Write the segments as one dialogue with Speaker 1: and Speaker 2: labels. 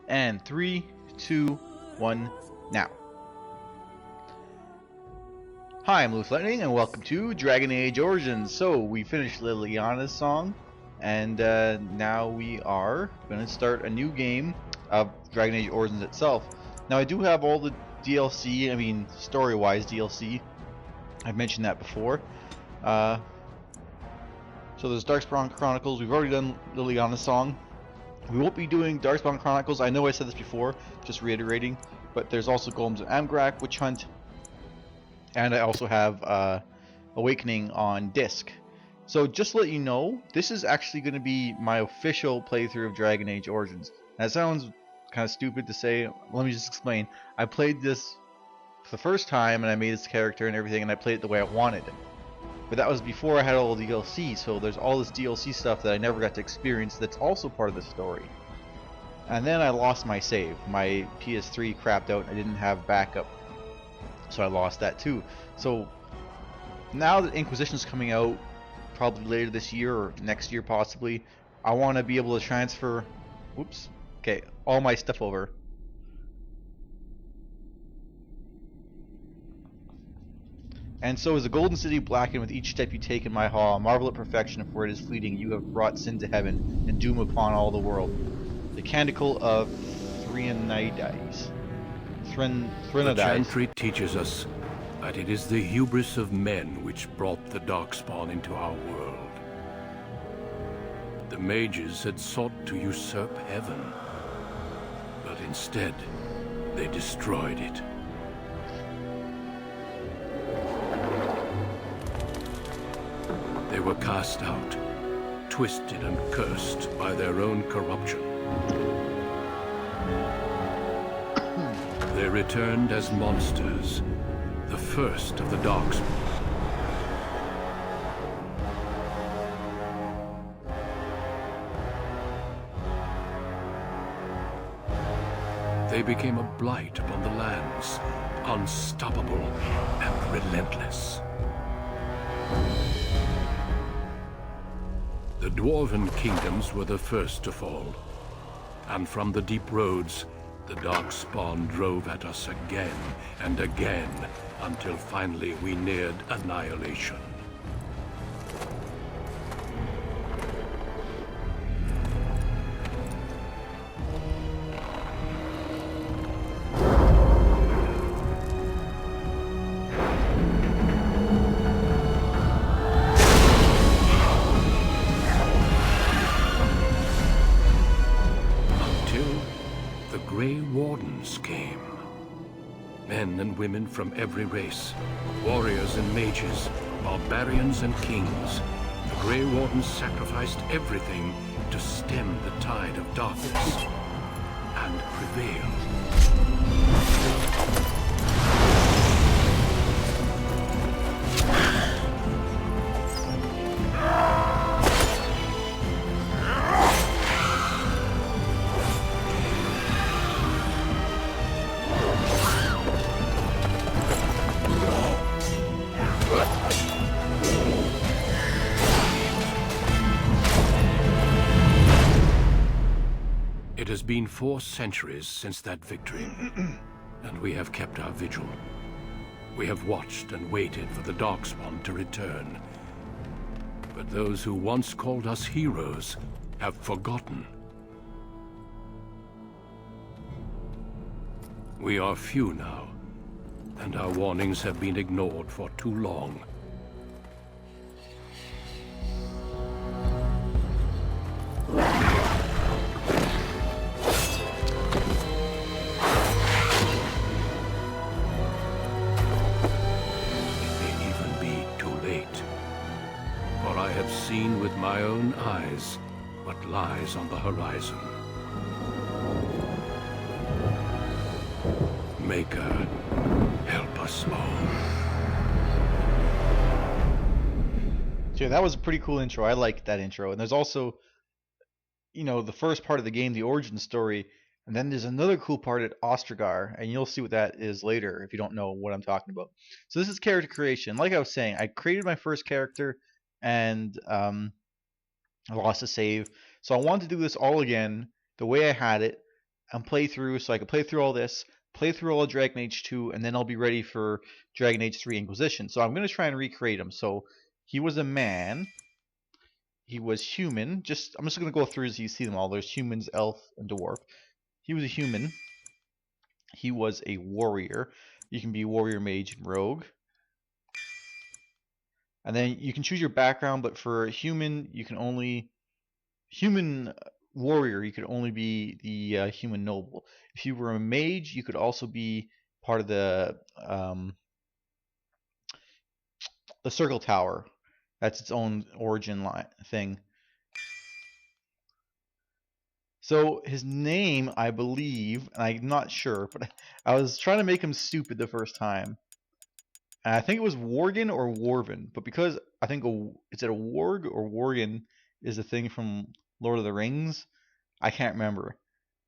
Speaker 1: And 3, 2, 1, now. Hi, I'm LewisLightning, and welcome to Dragon Age Origins. So, we finished Liliana's song, and now we are going to start a new game of Dragon Age Origins itself. Now, I do have all the DLC, I mean, story-wise DLC. I've mentioned that before. So there's Darkspawn Chronicles. We've already done Liliana's song. We won't be doing Darkspawn Chronicles. I know I said this before, just reiterating. But there's also Golems of Amgrak, Witch Hunt, and I also have Awakening on disc. So just to let you know, this is actually going to be my official playthrough of Dragon Age Origins. That sounds kind of stupid to say. Let me just explain. I played this for the first time, and I made this character and everything, and I played it the way I wanted it. But that was before I had all the DLC, so there's all this DLC stuff that I never got to experience that's also part of the story. And then I lost my save. My PS3 crapped out and I didn't have backup, so I lost that too. So now that Inquisition's coming out, probably later this year or next year possibly, I want to be able to transfer, all my stuff over. And so is the Golden City blackened with each step you take in my hall, marvel at perfection, for it is fleeting. You have brought sin to heaven, and doom upon all the world. The Canticle of Threnodies.
Speaker 2: The chantry teaches us that it is the hubris of men which brought the Darkspawn into our world. The mages had sought to usurp heaven, but instead they destroyed it. They were cast out, twisted and cursed by their own corruption. They returned as monsters, the first of the Darkspawn. They became a blight upon the lands, unstoppable and relentless. The Dwarven kingdoms were the first to fall, and from the deep roads, the Darkspawn drove at us again and again, until finally we neared annihilation. Came. Men and women from every race, warriors and mages, barbarians and kings. The Grey Wardens sacrificed everything to stem the tide of darkness and prevail. It has been 4 centuries since that victory, and we have kept our vigil. We have watched and waited for the Darkspawn to return. But those who once called us heroes have forgotten. We are few now, and our warnings have been ignored for too long. Seen with my own eyes what lies on the horizon. Maker, help us all.
Speaker 1: So yeah, that was a pretty cool intro. I liked that intro. And there's also, the first part of the game, the origin story, and then there's another cool part at Ostragar, and you'll see what that is later if you don't know what I'm talking about. So this is character creation. Like I was saying, I created my first character, and I lost a save. So I wanted to do this all again, the way I had it, and play through, so I can play through all this, play through all of Dragon Age 2, and then I'll be ready for Dragon Age 3 Inquisition. So I'm going to try and recreate him. So he was a man. He was human. I'm just going to go through as you see them all. There's humans, elf, and dwarf. He was a human. He was a warrior. You can be warrior, mage, and rogue. And then you can choose your background, but for human, you can only human warrior, you could only be the human noble. If you were a mage, you could also be part of the circle tower. That's its own origin line thing. So his name, I believe, and I'm not sure, but I was trying to make him stupid the first time. And I think it was Worgen or Worven, but because I think is it a Warg or Worgen is the thing from Lord of the Rings, I can't remember.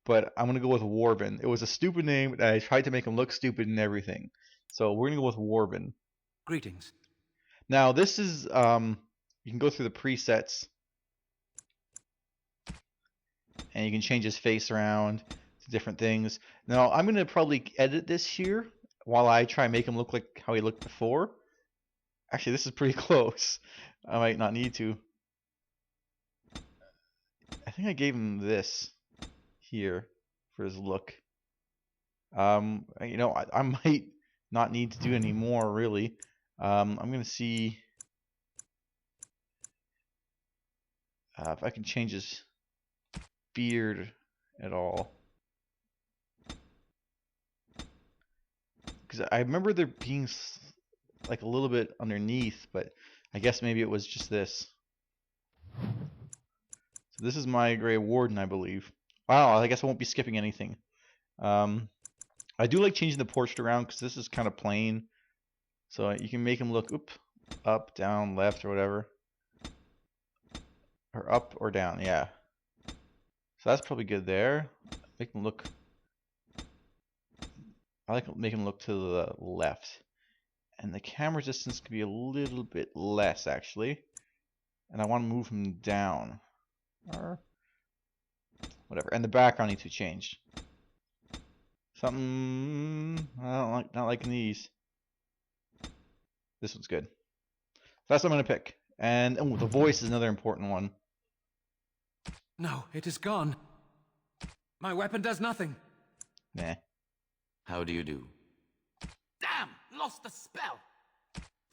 Speaker 1: But I'm gonna go with Worven. It was a stupid name, and I tried to make him look stupid and everything. So we're gonna go with Worven.
Speaker 3: Greetings.
Speaker 1: Now this is you can go through the presets, and you can change his face around to different things. Now I'm gonna probably edit this here while I try and make him look like how he looked before. Actually, this is pretty close. I might not need to. I think I gave him this here for his look. You know, I might not need to do any more really. I'm gonna see if I can change his beard at all, because I remember there being like a little bit underneath, but I guess maybe it was just this. So this is my Grey Warden, I believe. Wow, I guess I won't be skipping anything. I do like changing the portrait around because this is kind of plain. So you can make him look up, down, left, or whatever. Or up or down, yeah. So that's probably good there. Make him look. I like to make him look to the left. And the camera distance could be a little bit less, actually. And I want to move him down. Or whatever. And the background needs to change. Something I don't like, not liking these. This one's good. That's what I'm gonna pick. And oh, the voice is another important one.
Speaker 3: No, it is gone. My weapon does nothing.
Speaker 1: Nah.
Speaker 2: How do you do?
Speaker 4: Damn! Lost the spell!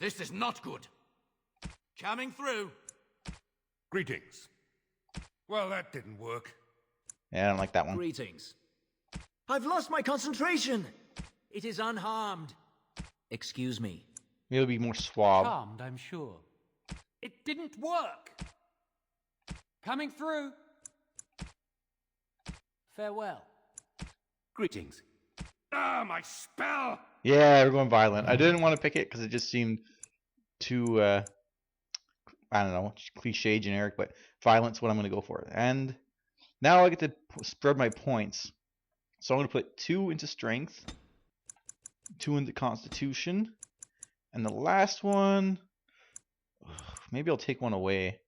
Speaker 4: This is not good. Coming through.
Speaker 5: Greetings. Well, that didn't work.
Speaker 1: Yeah, I don't like that one.
Speaker 6: Greetings. I've lost my concentration. It is unharmed. Excuse me.
Speaker 1: Maybe it'll be more suave.
Speaker 3: Charmed, I'm sure. It didn't work. Coming through. Farewell.
Speaker 6: Greetings.
Speaker 5: Ah, my spell!
Speaker 1: Yeah, we're going violent. I didn't want to pick it because it just seemed too, I don't know, cliche, generic, but violent's what I'm going to go for. And now I get to spread my points. So I'm going to put 2 into strength, 2 into constitution, and the last one, maybe I'll take one away.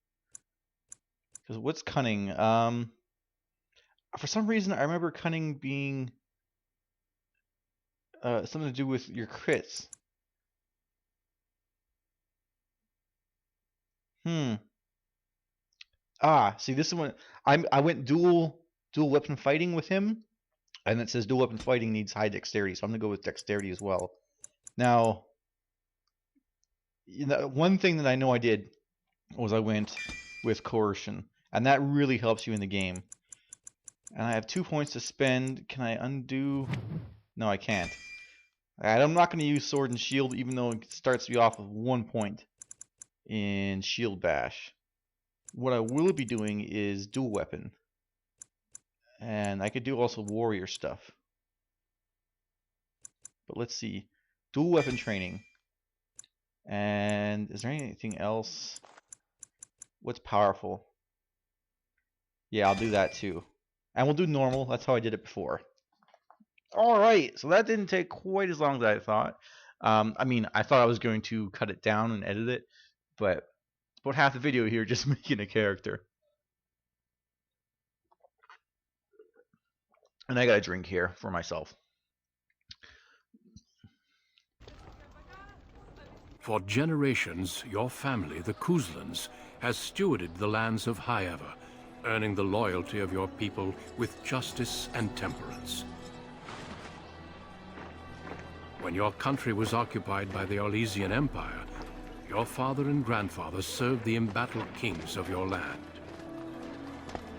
Speaker 1: Because what's cunning? For some reason, I remember cunning being something to do with your crits. See, this is when I went dual weapon fighting with him, and it says dual weapon fighting needs high dexterity, so I'm gonna go with dexterity as well. Now, you know, one thing that I know I did was I went with coercion, and that really helps you in the game. And I have 2 points to spend. Can I undo? No, I can't. Alright, I'm not going to use sword and shield, even though it starts me off with 1 point in shield bash. What I will be doing is dual weapon. And I could do also warrior stuff. But let's see. Dual weapon training. And is there anything else? What's powerful? Yeah, I'll do that too. And we'll do normal. That's how I did it before. Alright, so that didn't take quite as long as I thought. I mean, I thought I was going to cut it down and edit it, but about half the video here just making a character. And I got a drink here for myself.
Speaker 2: For generations, your family, the Kuzlans, has stewarded the lands of Highever, earning the loyalty of your people with justice and temperance. When your country was occupied by the Orlesian Empire, your father and grandfather served the embattled kings of your land.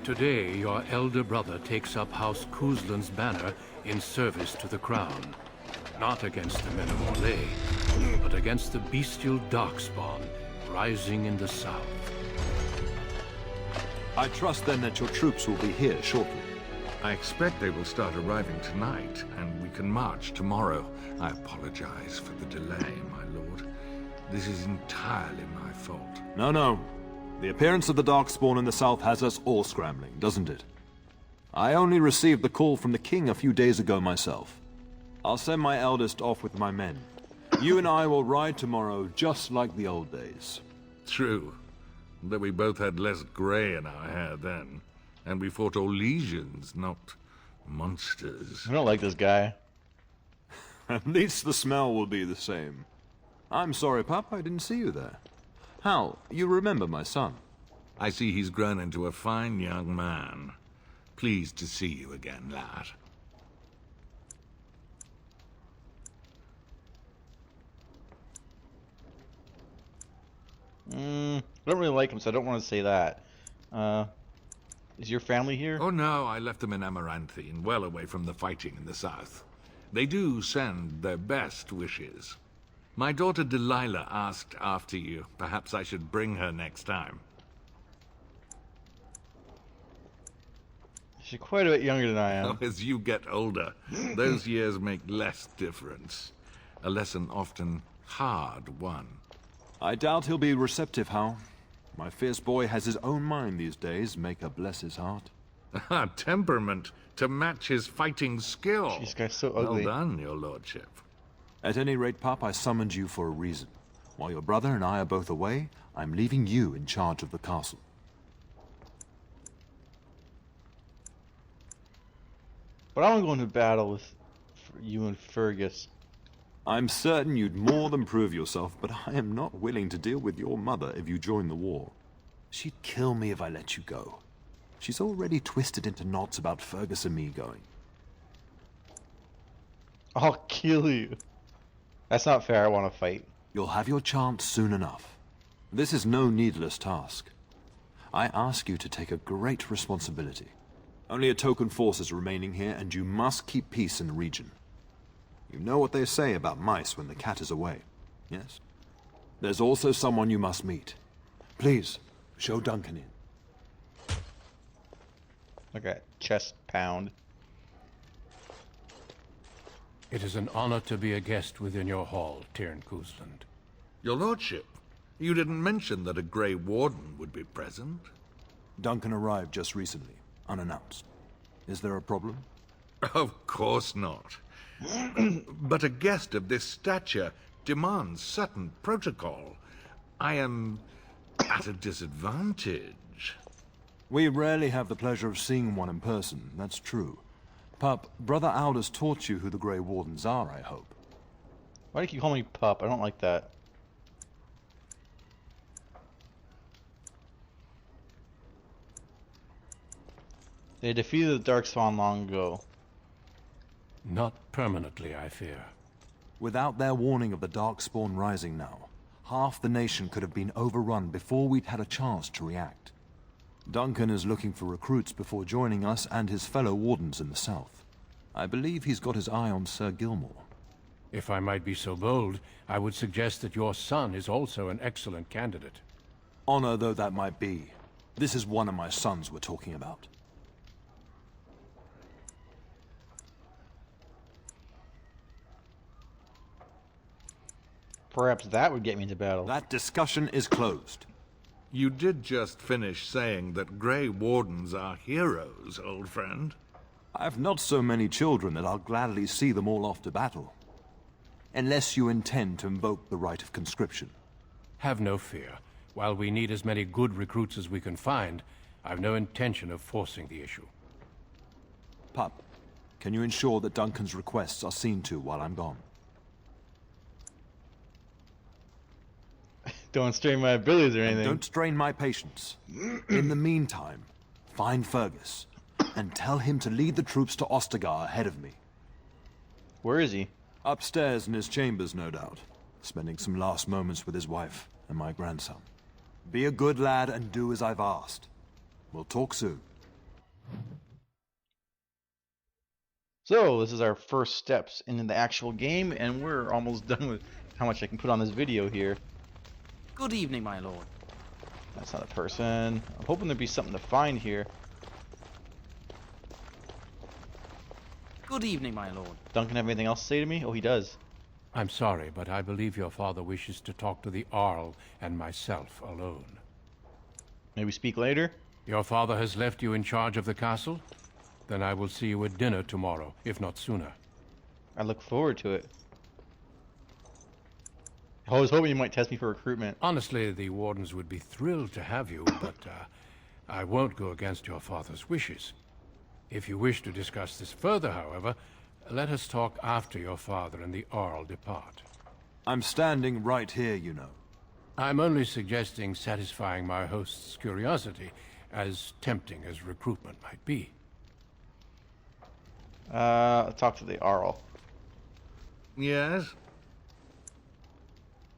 Speaker 2: Today, your elder brother takes up House Kuzlan's banner in service to the crown. Not against the men of Orlais, but against the bestial darkspawn rising in the south.
Speaker 7: I trust then that your troops will be here shortly.
Speaker 8: I expect they will start arriving tonight, and we can march tomorrow. I apologize for the delay, my lord. This is entirely my fault.
Speaker 7: No. The appearance of the Darkspawn in the south has us all scrambling, doesn't it? I only received the call from the king a few days ago myself. I'll send my eldest off with my men. You and I will ride tomorrow just like the old days.
Speaker 8: True. Though we both had less grey in our hair then. And we fought Orlesians, not monsters.
Speaker 1: I don't like this guy.
Speaker 7: At least the smell will be the same. I'm sorry, Pup, I didn't see you there. Hal, you remember my son?
Speaker 8: I see he's grown into a fine young man. Pleased to see you again, lad.
Speaker 1: I don't really like him, so I don't want to say that. Is your family here?
Speaker 8: Oh no, I left them in Amaranthine, well away from the fighting in the south. They do send their best wishes. My daughter Delilah asked after you. Perhaps I should bring her next time.
Speaker 1: She's quite a bit younger than I am.
Speaker 8: As you get older, those years make less difference. A lesson often hard won.
Speaker 7: I doubt he'll be receptive, Hal. My fierce boy has his own mind these days, make her bless his heart.
Speaker 8: Temperament to match his fighting skill.
Speaker 1: This guy's so ugly.
Speaker 8: Well done, your lordship.
Speaker 7: At any rate, Pop, I summoned you for a reason. While your brother and I are both away, I'm leaving you in charge of the castle.
Speaker 1: But I want to go into battle with you and Fergus.
Speaker 7: I'm certain you'd more than prove yourself, but I am not willing to deal with your mother if you join the war. She'd kill me if I let you go. She's already twisted into knots about Fergus and me going.
Speaker 1: I'll kill you. That's not fair, I want to fight.
Speaker 7: You'll have your chance soon enough. This is no needless task. I ask you to take a great responsibility. Only a token force is remaining here, and you must keep peace in the region. You know what they say about mice when the cat is away, yes? There's also someone you must meet. Please, show Duncan in.
Speaker 1: Okay, chest pound.
Speaker 2: It is an honor to be a guest within your hall, Tyrn Kuzland.
Speaker 8: Your lordship, you didn't mention that a Grey Warden would be present.
Speaker 7: Duncan arrived just recently, unannounced. Is there a problem?
Speaker 8: Of course not. But a guest of this stature demands certain protocol. I am at a disadvantage.
Speaker 7: We rarely have the pleasure of seeing one in person, that's true. Pup, Brother Aldous taught you who the Grey Wardens are, I hope.
Speaker 1: Why do you keep calling me pup? I don't like that. They defeated the Darkspawn long ago.
Speaker 2: Not permanently, I fear.
Speaker 7: Without their warning of the Darkspawn rising now, half the nation could have been overrun before we'd had a chance to react. Duncan is looking for recruits before joining us and his fellow wardens in the south. I believe he's got his eye on Sir Gilmore.
Speaker 2: If I might be so bold, I would suggest that your son is also an excellent candidate.
Speaker 7: Honor though that might be, this is one of my sons we're talking about.
Speaker 1: Perhaps that would get me into battle.
Speaker 7: That discussion is closed.
Speaker 8: You did just finish saying that Grey Wardens are heroes, old friend.
Speaker 7: I've not so many children that I'll gladly see them all off to battle. Unless you intend to invoke the right of conscription.
Speaker 2: Have no fear. While we need as many good recruits as we can find, I've no intention of forcing the issue.
Speaker 7: Pup, Can you ensure that Duncan's requests are seen to while I'm gone?
Speaker 1: Don't strain my abilities or
Speaker 7: And
Speaker 1: anything.
Speaker 7: don't strain my patience. In the meantime, find Fergus and tell him to lead the troops to Ostagar ahead of me.
Speaker 1: Where is he?
Speaker 7: Upstairs in his chambers, no doubt, spending some last moments with his wife and my grandson. Be a good lad and do as I've asked. We'll talk soon.
Speaker 1: So, this is our first steps into the actual game, and we're almost done with how much I can put on this video here.
Speaker 6: Good evening, my lord.
Speaker 1: That's not a person. I'm hoping there'd be something to find here.
Speaker 6: Good evening, my lord.
Speaker 1: Duncan have anything else to say to me? Oh, he does.
Speaker 2: I'm sorry, but I believe your father wishes to talk to the Arl and myself alone.
Speaker 1: Maybe speak later?
Speaker 2: Your father has left you in charge of the castle? Then I will see you at dinner tomorrow, if not sooner.
Speaker 1: I look forward to it. I was hoping you might test me for recruitment.
Speaker 2: Honestly, the wardens would be thrilled to have you, but I won't go against your father's wishes. If you wish to discuss this further, however, let us talk after your father and the Arl depart.
Speaker 7: I'm standing right here, you know.
Speaker 2: I'm only suggesting satisfying my host's curiosity, as tempting as recruitment might be.
Speaker 1: Talk to the Arl.
Speaker 8: Yes?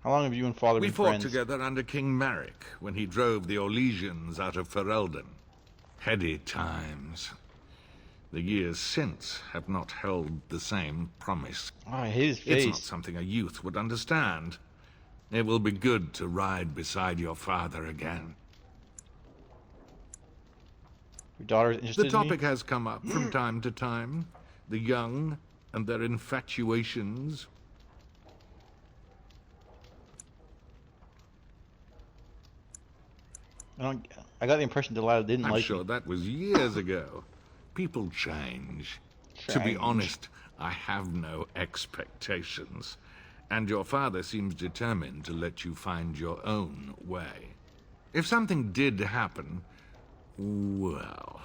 Speaker 1: How long have you and father
Speaker 8: We
Speaker 1: been
Speaker 8: fought
Speaker 1: friends?
Speaker 8: together under King Maric when he drove the Orlesians out of Fereldan. Heady times. The years since have not held the same promise.
Speaker 1: Oh, I hate his face.
Speaker 8: It's not something a youth would understand. It will be good to ride beside your father again.
Speaker 1: Your daughter's interested
Speaker 8: The
Speaker 1: in me?
Speaker 8: topic has come up from time to time. The young and their infatuations.
Speaker 1: I got the impression Delilah didn't
Speaker 8: I'm
Speaker 1: like
Speaker 8: sure
Speaker 1: me.
Speaker 8: that was years ago. People change. To be
Speaker 1: Change.
Speaker 8: honest, I have no expectations. And your father seems determined to let you find your own way. If something did happen, well,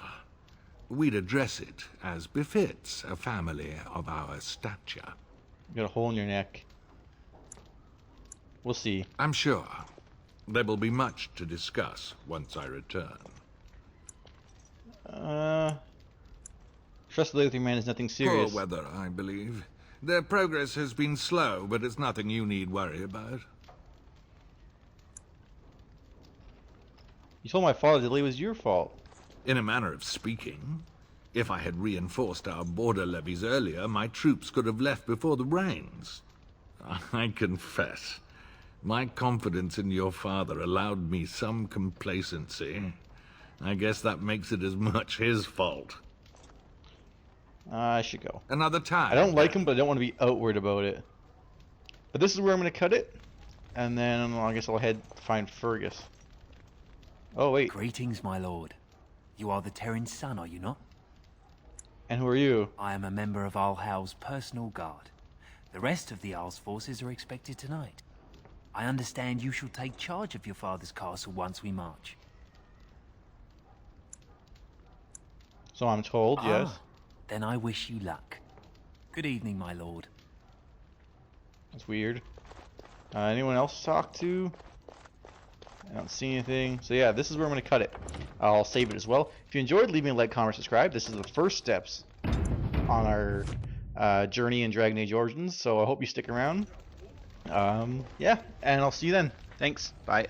Speaker 8: we'd address it as befits a family of our stature.
Speaker 1: You got a hole in your neck. We'll see.
Speaker 8: I'm sure there will be much to discuss once I return.
Speaker 1: Trust the Lady Man is nothing serious.
Speaker 8: Poor weather, I believe. Their progress has been slow, but it's nothing you need worry about.
Speaker 1: You told my father delay was your fault.
Speaker 8: In a manner of speaking, if I had reinforced our border levies earlier, my troops could have left before the rains. I confess, my confidence in your father allowed me some complacency. I guess that makes it as much his fault.
Speaker 1: I should go.
Speaker 8: Another time.
Speaker 1: I don't like him, but I don't want to be outward about it. But this is where I'm going to cut it. And then I guess I'll head find Fergus. Oh, wait.
Speaker 9: Greetings, my lord. You are the Terran's son, are you not?
Speaker 1: And who are you?
Speaker 9: I am a member of Arl Howell's personal guard. The rest of the Arl's forces are expected tonight. I understand you shall take charge of your father's castle once we march.
Speaker 1: So I'm told, yes.
Speaker 9: Then I wish you luck. Good evening, my lord.
Speaker 1: That's weird. Anyone else to talk to? I don't see anything. So yeah, this is where I'm going to cut it. I'll save it as well. If you enjoyed, leave me a like, comment, subscribe. This is the first steps on our journey in Dragon Age Origins. So I hope you stick around. Yeah, and I'll see you then. Thanks. Bye.